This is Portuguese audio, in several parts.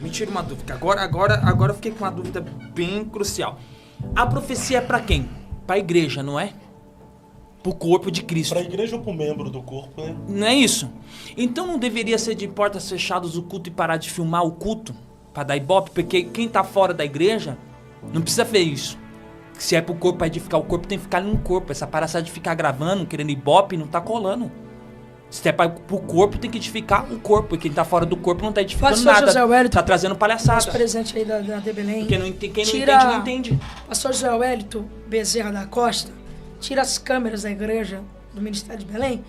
Me tira uma dúvida. Agora eu fiquei com uma dúvida bem crucial. A profecia é pra quem? Pra igreja, não é? Pro corpo de Cristo. Pra igreja ou pro membro do corpo, né? Não é isso? Então não deveria ser de portas fechadas o culto e parar de filmar o culto? Pra dar ibope? Porque quem tá fora da igreja não precisa ver isso. Se é pro corpo, pra edificar o corpo, tem que ficar no corpo. Essa parada de ficar gravando, querendo ibope, não tá colando. Se é pro corpo, tem que edificar o corpo. E quem tá fora do corpo não tá edificando Pastor nada. José Wellington, tá trazendo palhaçada. nosso presente aí da de Belém. Porque quem não entende, não entende. Pastor José Wellington Bezerra da Costa, tira as câmeras da igreja do Ministério de Belém.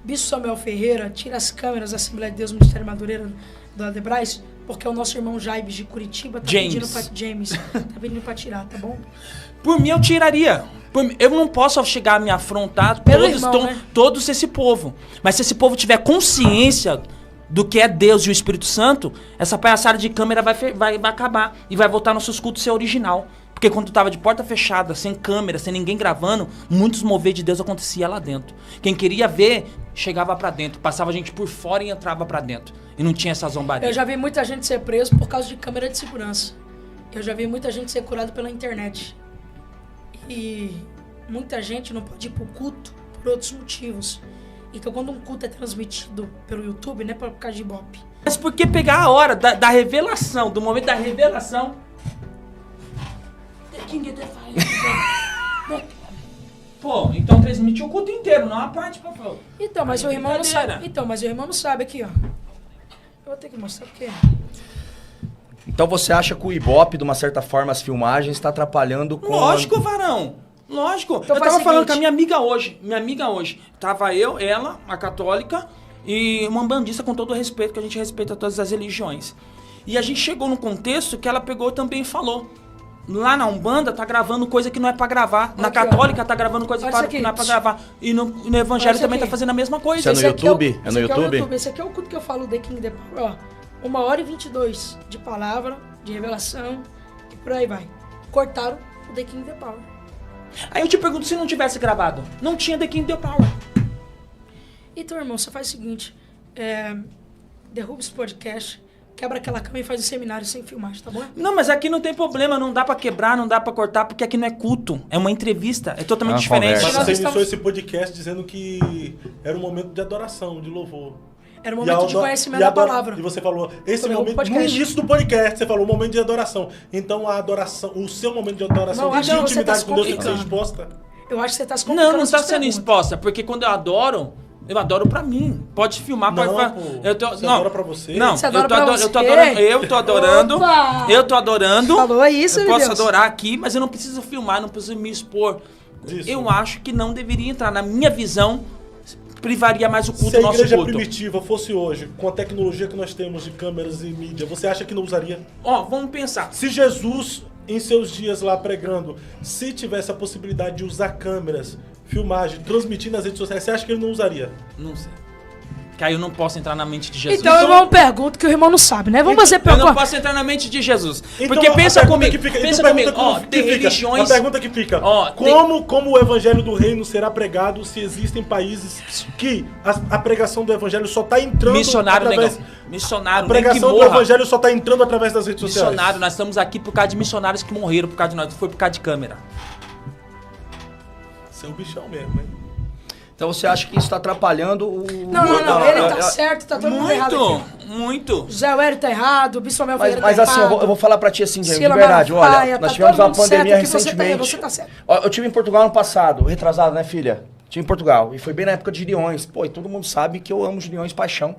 Bispo Samuel Ferreira, tira as câmeras da Assembleia de Deus do Ministério Madureira do Adebrais, porque o nosso irmão Jaibes de Curitiba tá pedindo pra tirar, tá bom? Por mim, eu tiraria. Eu não posso chegar a me afrontar todos esse povo. Mas se esse povo tiver consciência do que é Deus e o Espírito Santo, essa palhaçada de câmera vai acabar. E vai voltar nossos cultos ser original. Porque quando tava de porta fechada, sem câmera, sem ninguém gravando, muitos mover de Deus acontecia lá dentro. Quem queria ver, chegava pra dentro. Passava a gente por fora e entrava pra dentro. E não tinha essa zombaria. Eu já vi muita gente ser preso por causa de câmera de segurança. Eu já vi muita gente ser curado pela internet. E muita gente não pode ir pro culto por outros motivos. Então quando um culto é transmitido pelo YouTube, não é por causa de ibope. Mas por que pegar a hora da revelação, do momento da revelação? Pô, então transmitiu o culto inteiro, não a parte pra falar. Então, mas o irmão não sabe. Então, mas o irmão não sabe aqui, ó. Eu vou ter que mostrar porque... Então você acha que o Ibope, de uma certa forma, as filmagens, está atrapalhando com... Lógico, varão. Lógico. Então eu tava falando com a minha amiga hoje. Tava eu, ela, a católica, e uma umbandista, com todo o respeito, que a gente respeita todas as religiões. E a gente chegou num contexto que ela pegou também e falou. Lá na Umbanda tá gravando coisa que não é pra gravar. Na Católica tá gravando coisa que não é pra gravar. E no Evangelho também tá fazendo a mesma coisa. Isso é no YouTube? É no YouTube? Esse aqui é o culto que eu falo, The King, The Power, ó. 1h22 de palavra, de revelação, e por aí vai. Cortaram o The King, The Power. Aí eu te pergunto, se não tivesse gravado, não tinha The King, The Power. Então, irmão, você faz o seguinte, derruba esse podcast, quebra aquela cama e faz um seminário sem filmagem, tá bom? Não, mas aqui não tem problema, não dá pra quebrar, não dá pra cortar, porque aqui não é culto, é uma entrevista, é totalmente diferente. Mas você iniciou esse podcast dizendo que era um momento de adoração, de louvor. Era um momento de conhecimento da palavra. E você falou, esse momento, no início do podcast, você falou um momento de adoração. Então a adoração, o seu momento de adoração, de intimidade com Deus tem que ser exposta? Eu acho que você tá se complicando. Não está sendo exposta, porque quando eu adoro pra mim. Pode filmar, pode falar. Você adora pra você? Não, você adora eu tô adorando. Opa! Eu tô adorando. Falou isso, eu meu posso Deus. adorar aqui, mas eu não preciso filmar, não preciso me expor. Isso. Eu acho que não deveria entrar. Na minha visão, privaria mais o culto do nosso culto. Se a igreja primitiva fosse hoje, com a tecnologia que nós temos de câmeras e mídia, você acha que não usaria? Ó, vamos pensar. Se Jesus, em seus dias lá pregando, se tivesse a possibilidade de usar câmeras, filmagem, transmitir nas redes sociais, você acha que ele não usaria? Não sei. Que aí eu não posso entrar na mente de Jesus. Então o irmão pergunta que o irmão não sabe, né? Vamos fazer Eu não posso entrar na mente de Jesus. Então, porque pensa comigo. Pensa comigo. Ó, tem religiões. A pergunta que fica: como o evangelho do reino será pregado se existem países que a pregação do evangelho só está entrando missionário, através... Missionário, a pregação do evangelho só está entrando através das redes sociais. Missionário, nós estamos aqui por causa de missionários que morreram por causa de nós. Não foi por causa de câmera. Seu bichão mesmo, hein? Então você acha que isso está atrapalhando o... Não, ele tá certo, tá todo mundo errado aqui. Muito. Zé Wélio tá errado, o Bispo Samuel Ferreira Mas tá assim, errado. eu vou falar pra ti assim, de Sila verdade, Malafaia, olha, nós tá tivemos todo uma mundo pandemia certo aqui, recentemente. Você tá certo. Ó, eu tive em Portugal ano passado, retrasado, né, filha? Tive em Portugal, e foi bem na época de Giriões. Pô, e todo mundo sabe que eu amo Giriões paixão.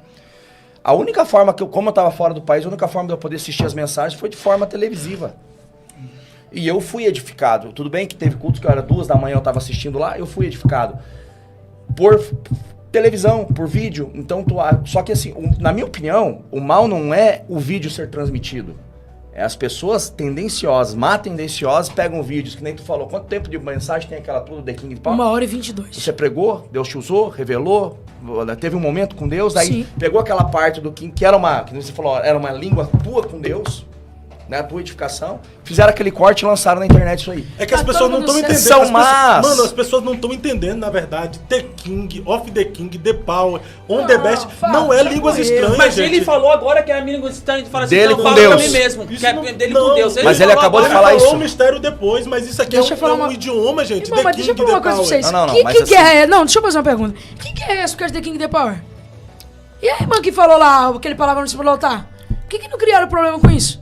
A única forma que eu, como eu tava fora do país, a única forma de eu poder assistir as mensagens foi de forma televisiva. E eu fui edificado. Tudo bem que teve cultos que era 2 da manhã, eu tava assistindo lá, eu fui edificado. Por televisão, por vídeo. Então, só que assim, na minha opinião, o mal não é o vídeo ser transmitido. É as pessoas tendenciosas, tendenciosas, pegam vídeos, que nem tu falou. Quanto tempo de mensagem tem aquela tudo The King Power? 1h22. Você pregou, Deus te usou, revelou, teve um momento com Deus, aí pegou aquela parte do King, que era uma, que você falou, era uma língua tua com Deus, né, a tua edificação, fizeram aquele corte e lançaram na internet isso aí. É que as pessoas não estão entendendo. Mano, as pessoas não estão entendendo, na verdade, The King, Off the King, The Power, On the Best, não é línguas estranhas, mas gente. ele falou agora que é a língua estranha, ele fala assim, dele então com fala Deus. pra mim mesmo, que é dele com Deus. Mas ele acabou de falar Ele isso. falou o mistério depois, mas isso aqui é um idioma, gente. Irmão, mas deixa eu falar uma coisa pra vocês. Não, Que mas guerra é? Não, deixa eu fazer uma pergunta. Que guerra é essa por causa de The King The Power? E a irmã que falou lá, aquele palavrão em cima do altar? Por que não criaram problema com isso?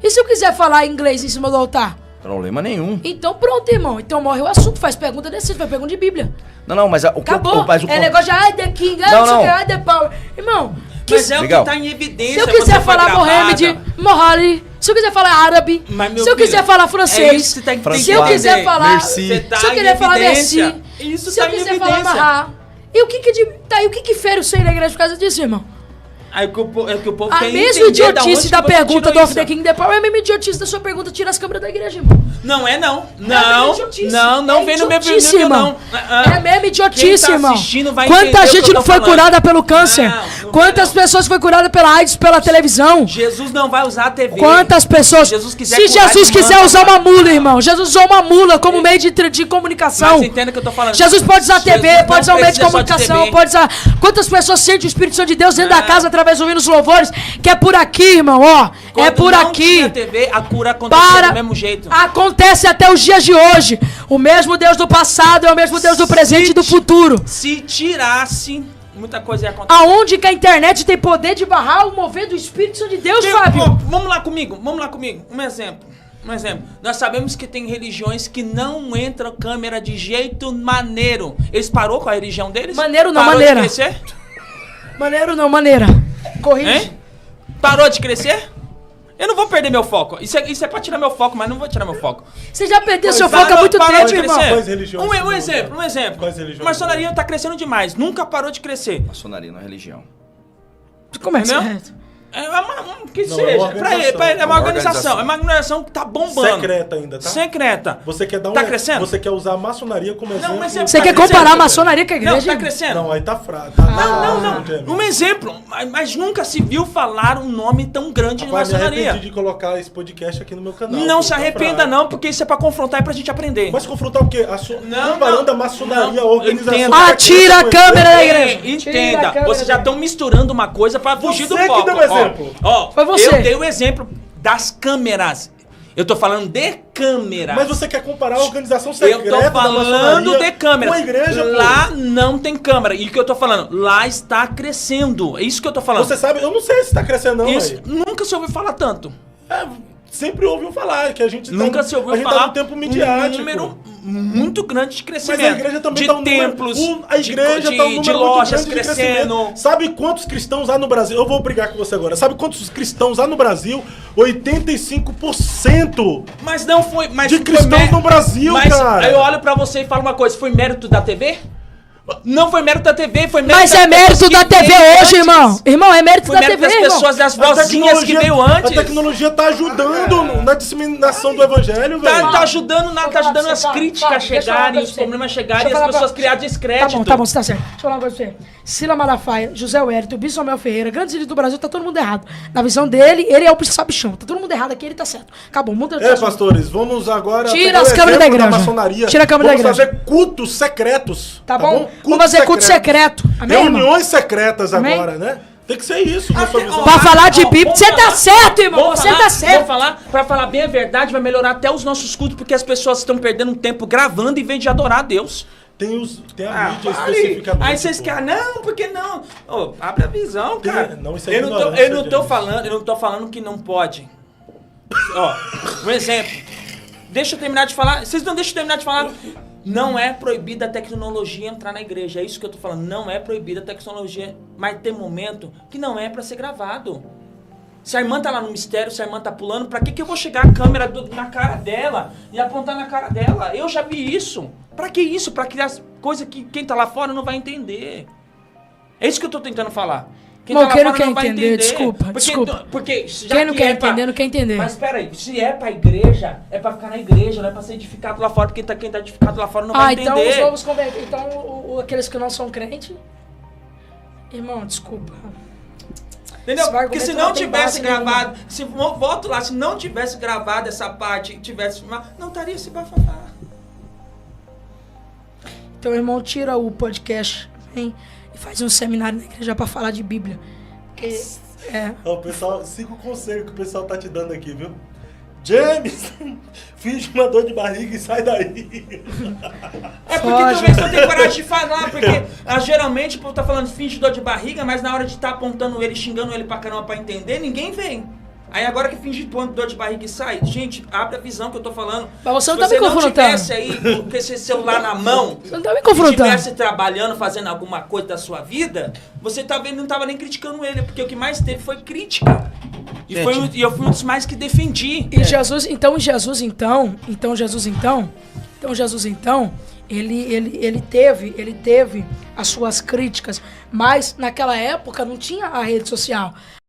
E se eu quiser falar inglês em cima do altar? Problema nenhum. Então pronto, irmão. Então morre o assunto, faz pergunta decente, faz pergunta de Bíblia. Não, mas o que Acabou. mas o É negócio de, ai, The King, não, não. Ai, The Power. Irmão, Mas é o Legal. que tá em evidência. se eu quiser falar Mohamed, Mohali, se eu quiser falar árabe, se eu quiser falar francês, isso que você tá se eu quiser falar, Merci. se eu quiser falar merci, Isso se eu tá em quiser falar evidência. marra, e o que fere o seio da igreja por causa disso, irmão? Aí que o povo A quer mesma entender da onde idiotice que da você pergunta tirou do Off isso. the King The Power é a mesma idiotice da sua pergunta, tira as câmeras da igreja, irmão. Não é não. idiotice. Não É vem no meu idiotice, nível, irmão. não. É a mesma idiotice, Quem tá irmão. assistindo vai entender Quanta o que gente eu não tô foi falando. curada pelo câncer? Não Quantas vai, não. pessoas foi curada pela AIDS pela televisão? Jesus não vai usar a TV. Quantas pessoas? Se Jesus quiser Se curar Jesus de quiser manta, usar cara. uma mula, irmão. Jesus usou uma mula como meio de comunicação. Mas entenda o que eu tô falando. Jesus pode usar a TV, Jesus pode usar não o meio de precisa só comunicação, TV. pode usar. Quantas pessoas sentem o Espírito Santo de Deus dentro da casa através do hino dos louvores? Que é por aqui, irmão, ó. Quando É por não aqui. tinha TV, a cura acontecia do mesmo jeito. Acontece até os dias de hoje. O mesmo Deus do passado é o mesmo Deus do presente e do futuro. Se tirasse, muita coisa ia acontecer. Aonde que a internet tem poder de barrar o mover do Espírito Santo de Deus, Fábio? Ó, vamos lá comigo. Um exemplo. Nós sabemos que tem religiões que não entram câmera de jeito maneiro. Eles parou com a religião deles? Maneiro não, Parou maneira. de crescer? Maneiro não, maneira. Corrige. Hein? Parou de crescer? Eu não vou perder meu foco. Isso é pra tirar meu foco, mas não vou tirar meu foco. Você já perdeu seu Parou- foco há muito parou tempo, de irmão. crescer? Quais religiões Um não exemplo. Quais religiões A maçonaria tá crescendo demais. Nunca parou de crescer. Maçonaria não é religião. Como é que Entendeu? você... É que Não, seja. é uma Pra ele, é uma organização. É uma organização que tá bombando. Secreta ainda, tá? Secreta. Você quer dar Tá crescendo? Você quer usar a maçonaria como exemplo? mas Você Tá quer crescendo, comparar a velho. maçonaria com a igreja? Não, tá crescendo. Não, aí tá fraco. Não. Um exemplo. Mas nunca se viu falar um nome tão grande de Rapaz, me maçonaria. arrependi de colocar esse podcast aqui no meu canal. Não pô, se tá arrependa fraco. não, porque isso é pra confrontar e pra gente aprender. Mas confrontar o quê? Não, comparando não, a maçonaria, não, a organização... entendo. que Tira a com câmera da ele. igreja. Tira a Entenda, câmera vocês já da estão misturando uma coisa pra fugir do Você que foco. deu o exemplo. Ó, Foi você. Eu dei o exemplo das câmeras. Eu tô falando de câmeras. Mas você quer comparar a organização Eu secreta tô da falando maçonaria de câmeras. com a igreja, pô. Lá não tem câmera. E o que eu tô falando? Lá está crescendo. É isso que eu tô falando. Você sabe, eu não sei se tá crescendo não, Isso velho. nunca se ouviu falar tanto. Sempre ouviu falar que a gente Nunca se ouviu a gente falar tá no tempo midiático. um número muito grande de Mas crescimento. a igreja também de tá um templos, número, a igreja tá um número de muito lojas grande de crescendo. crescimento. Sabe quantos cristãos há no Brasil? Eu vou brigar com você agora. Sabe quantos cristãos há no Brasil? 85%. Mas não foi... Mas De foi cristãos no Brasil, mas cara. eu olho pra você e falo uma coisa. Foi mérito da TV? Não foi mérito da TV, foi mérito Mas é mérito da TV hoje, irmão. Irmão, é mérito Foi da mérito TV, das irmão. pessoas, das A vozinhas que veio antes. A tecnologia tá ajudando na disseminação do evangelho, velho. Tá ajudando nada, tá ajudando as Fábio, críticas deixa eu falar uma chegarem, coisa os pra você. problemas Deixa chegarem eu e as falar pessoas pra- criarem descrédito. Tá bom, você tá certo. Deixa eu falar uma coisa pra você. Sila Malafaia, José Wérito, Bissomel Ferreira, grandes líderes do Brasil, tá todo mundo errado. Na visão dele, ele é o sabichão. Tá todo mundo errado aqui, ele tá certo. Acabou, muda de assunto. Pastores, vamos agora Tira pegar as o câmeras da exemplo igreja. maçonaria. Tira a câmera da Vamos igreja. fazer cultos secretos. Tá bom? Cultos Vamos fazer culto secreto. Amém, irmão? Reuniões secretas Amém? agora, né? Tem que ser isso na sua visão. Pra falar de Bíblia, vamos você tá falar- certo, irmão. vamos Você falar- tá certo. Vamos falar, pra falar bem a verdade, vai melhorar até os nossos cultos, porque as pessoas estão perdendo um tempo gravando em vez de adorar a Deus. Tem a mídia Fale. especificamente. Aí vocês pô. querem, não, porque não? Ô, abre a visão, Tem- cara. não, isso é eu não tô ignorância, falando, eu não tô falando que não pode. Ó, um exemplo. Deixa eu terminar de falar. Vocês não deixam eu terminar de falar. Não é proibida a tecnologia entrar na igreja. É isso que eu tô falando. Não é proibida a tecnologia. Mas tem momento que não é pra ser gravado. Se a irmã tá lá no mistério, se a irmã tá pulando, pra que eu vou chegar a câmera na cara dela e apontar na cara dela? Eu já vi isso. Pra que isso? Pra criar coisa que quem tá lá fora não vai entender. É isso que eu tô tentando falar. Quem Bom, tá lá quem não fora quer vai entender, desculpa. Porque já Quem não que quer é pra- entender, não quer entender. Mas peraí, se é pra igreja, é pra ficar na igreja, não é pra ser edificado lá fora, porque quem tá edificado lá fora não vai então entender. os novos convertidos. Então aqueles que não são crentes. Irmão, desculpa. Entendeu? Esse Porque se argumento não tem tivesse base nenhuma. gravado, volto lá, se não tivesse gravado essa parte, tivesse filmado, não estaria esse bafafá. Então, irmão, tira o podcast, vem e faz um seminário na igreja pra falar de Bíblia. Porque, Ó, pessoal, 5 conselhos que o pessoal tá te dando aqui, viu? James, finge uma dor de barriga e sai daí. É porque talvez não tenha coragem de falar, porque geralmente o povo tá falando finge dor de barriga, mas na hora de estar apontando ele, xingando ele pra caramba pra entender, ninguém vem. Aí agora que finge dor de barriga e sai, gente, abre a visão que eu tô falando. Mas você não Se tá me você não confrontando. tivesse aí com esse celular na mão, Você não tá me e confrontando. estivesse trabalhando, fazendo alguma coisa da sua vida, você talvez não tava nem criticando ele, porque o que mais teve foi crítica. E eu fui um dos mais que defendi. E Jesus, ele teve as suas críticas, mas naquela época não tinha a rede social.